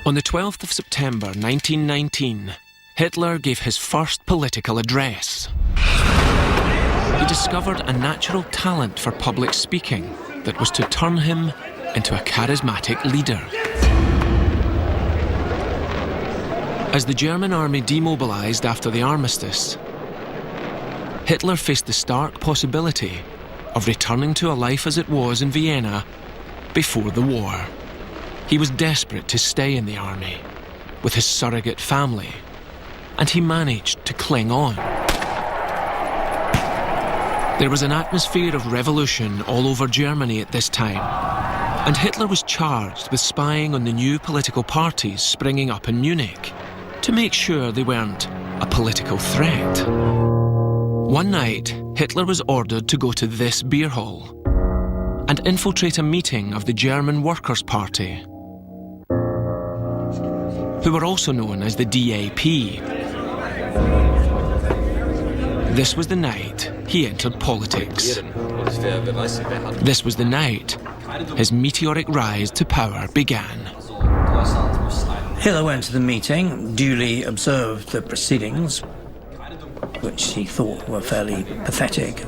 On the 12th of September 1919, Hitler gave his first political address. He discovered a natural talent for public speaking that was to turn him into a charismatic leader. As the German army demobilized after the armistice, Hitler faced the stark possibility of returning to a life as it was in Vienna before the war. He was desperate to stay in the army with his surrogate family, and he managed to cling on. There was an atmosphere of revolution all over Germany at this time, and Hitler was charged with spying on the new political parties springing up in Munich to make sure they weren't a political threat. One night, Hitler was ordered to go to this beer hall and infiltrate a meeting of the German Workers' Party, who were also known as the DAP. This was the night he entered politics. This was the night his meteoric rise to power began. Hitler went to the meeting, duly observed the proceedings, which he thought were fairly pathetic.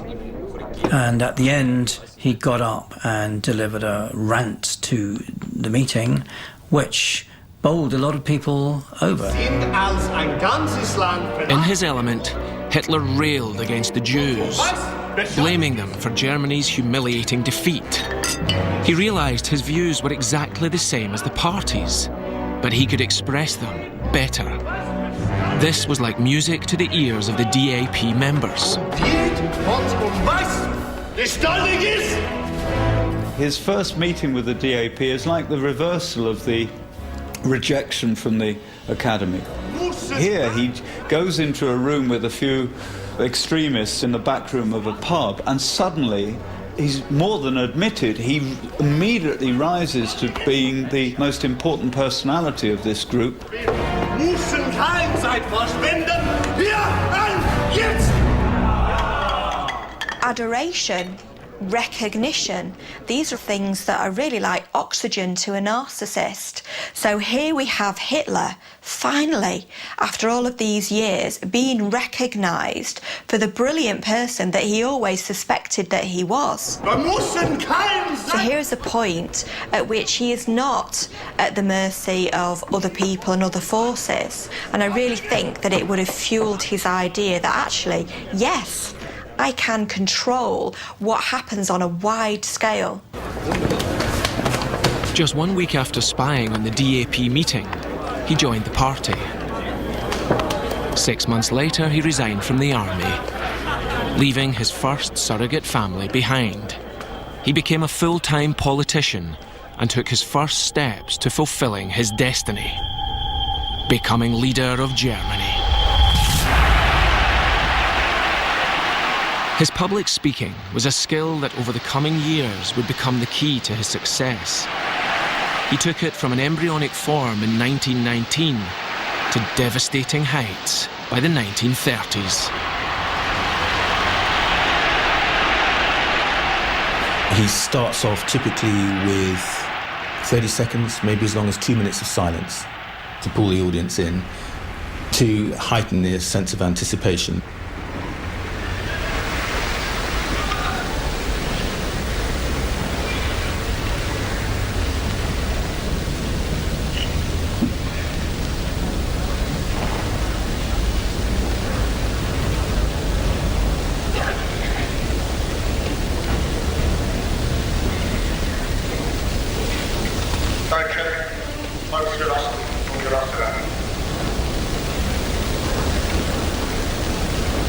And at the end, he got up and delivered a rant to the meeting, which bowled a lot of people over. In his element, Hitler railed against the Jews, blaming them for Germany's humiliating defeat. He realised his views were exactly the same as the party's, but he could express them better. This was like music to the ears of the DAP members. His first meeting with the DAP is like the reversal of the rejection from the academy. Here he goes into a room with a few extremists in the back room of a pub, and suddenly he's more than admitted, he immediately rises to being the most important personality of this group. Adoration, recognition, these are things that are really like oxygen to a narcissist. So here we have Hitler, finally, after all of these years, being recognised for the brilliant person that he always suspected that he was. So here is a point at which he is not at the mercy of other people and other forces. And I really think that it would have fuelled his idea that actually, yes, I can control what happens on a wide scale. Just 1 week after spying on the DAP meeting, he joined the party. 6 months later, he resigned from the army, leaving his first surrogate family behind. He became a full-time politician and took his first steps to fulfilling his destiny, becoming leader of Germany. His public speaking was a skill that over the coming years would become the key to his success. He took it from an embryonic form in 1919 to devastating heights by the 1930s. He starts off typically with 30 seconds, maybe as long as 2 minutes of silence to pull the audience in, to heighten their sense of anticipation.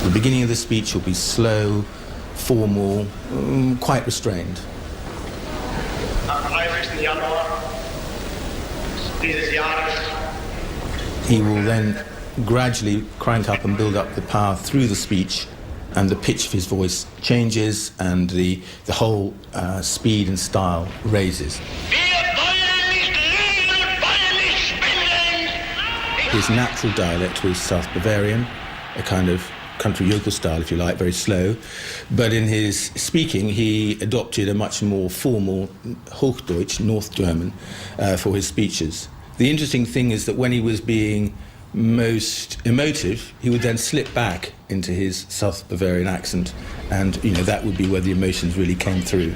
The beginning of the speech will be slow, formal, quite restrained. He will then gradually crank up and build up the power through the speech, and the pitch of his voice changes and the whole speed and style raises. His natural dialect was South Bavarian, a kind of country yokel style, if you like, very slow. But in his speaking, he adopted a much more formal Hochdeutsch, North German, for his speeches. The interesting thing is that when he was being most emotive, he would then slip back into his South Bavarian accent, and that would be where the emotions really came through.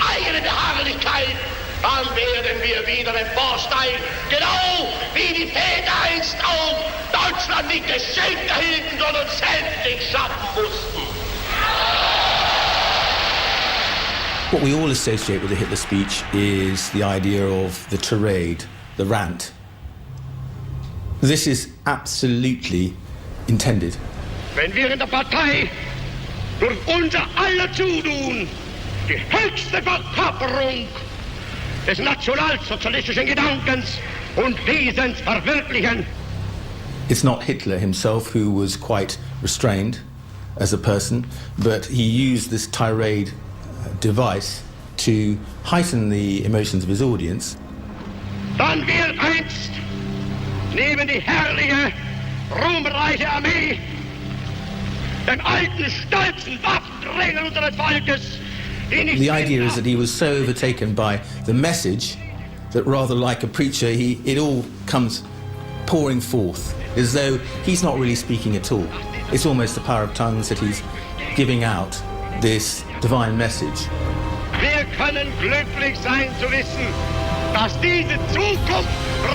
Eigene Beharrlichkeit, dann werden wir wieder emporsteigen, genau wie die Väter einst auch Deutschland nicht geschenkt erhielten, sondern selbst schaffen mussten. What we all associate with the Hitler speech is the idea of the tirade, the rant. This is absolutely intended. Wenn wir in der Partei durch unser aller Zutun die höchste Verkörperung des nationalsozialistischen Gedankens und Wesens verwirklichen. It's not Hitler himself who was quite restrained as a person, but he used this tirade device to heighten the emotions of his audience. Dann wird einst neben die herrliche, ruhmreiche Armee den alten, stolzen Waffenträgern unseres Volkes. The idea is that he was so overtaken by the message that rather like a preacher, it all comes pouring forth, as though he's not really speaking at all. It's almost the power of tongues that he's giving out this divine message. Wir können glücklich sein zu wissen, dass diese Zukunft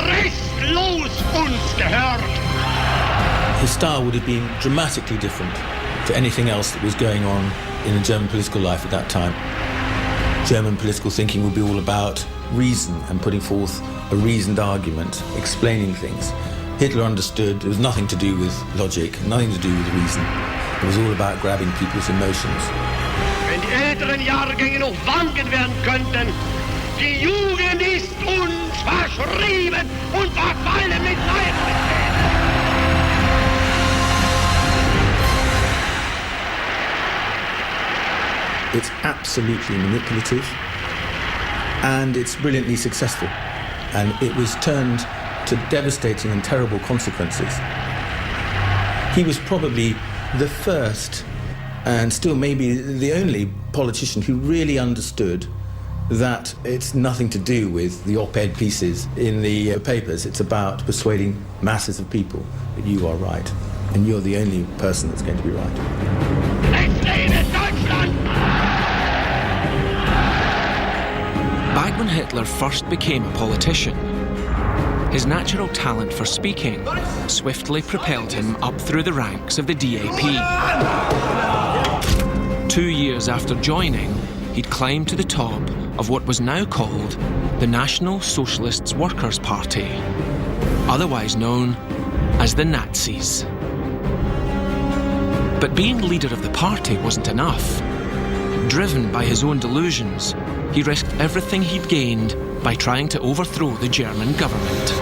restlos uns gehört. His style would have been dramatically different to anything else that was going on in the German political life at that time. German political thinking would be all about reason and putting forth a reasoned argument, explaining things. Hitler understood it was nothing to do with logic, nothing to do with reason. It was all about grabbing people's emotions. Wenn die älteren Jahrgänge noch wanken werden könnten, die Jugend ist uns verschrieben und verfallen mit Leidenschaft. It's absolutely manipulative, and it's brilliantly successful. And it was turned to devastating and terrible consequences. He was probably the first, and still maybe the only politician who really understood that it's nothing to do with the op-ed pieces in the papers. It's about persuading masses of people that you are right, and you're the only person that's going to be right. Back when Hitler first became a politician, his natural talent for speaking swiftly propelled him up through the ranks of the DAP. 2 years after joining, he'd climbed to the top of what was now called the National Socialist Workers' Party, otherwise known as the Nazis. But being leader of the party wasn't enough. Driven by his own delusions, he risked everything he'd gained by trying to overthrow the German government.